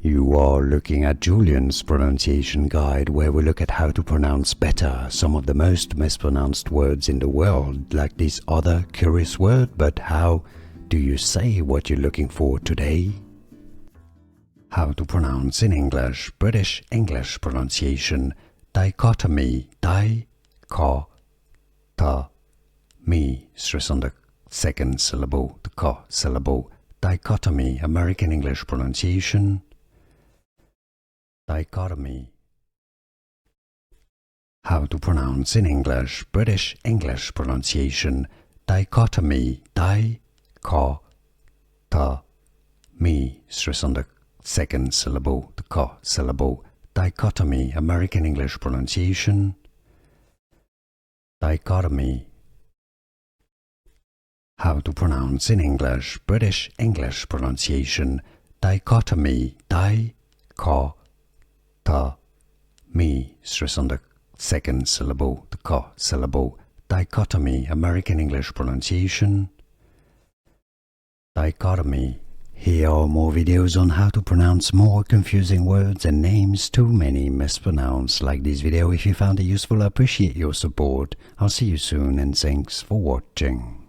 You are looking at Julian's pronunciation guide, where we look at how to pronounce better some of the most mispronounced words in the world, like this other curious word. But how do you say what you're looking for today? How to pronounce in English, British English pronunciation, dichotomy, di-ko-ta-me, stress on the second syllable, the ka syllable, dichotomy, American English pronunciation, dichotomy. How to pronounce in English, British English pronunciation, dichotomy, di-ko-ta-me, stress on the second syllable, the ka syllable, dichotomy, American English pronunciation, dichotomy. How to pronounce in English, British English pronunciation, dichotomy, di-ko-ta-me, stress on the second syllable, the ka syllable, dichotomy, American English pronunciation, dichotomy. Here are more videos on how to pronounce more confusing words and names too many mispronounced. Like this video if you found it useful. I appreciate your support. I'll see you soon and thanks for watching.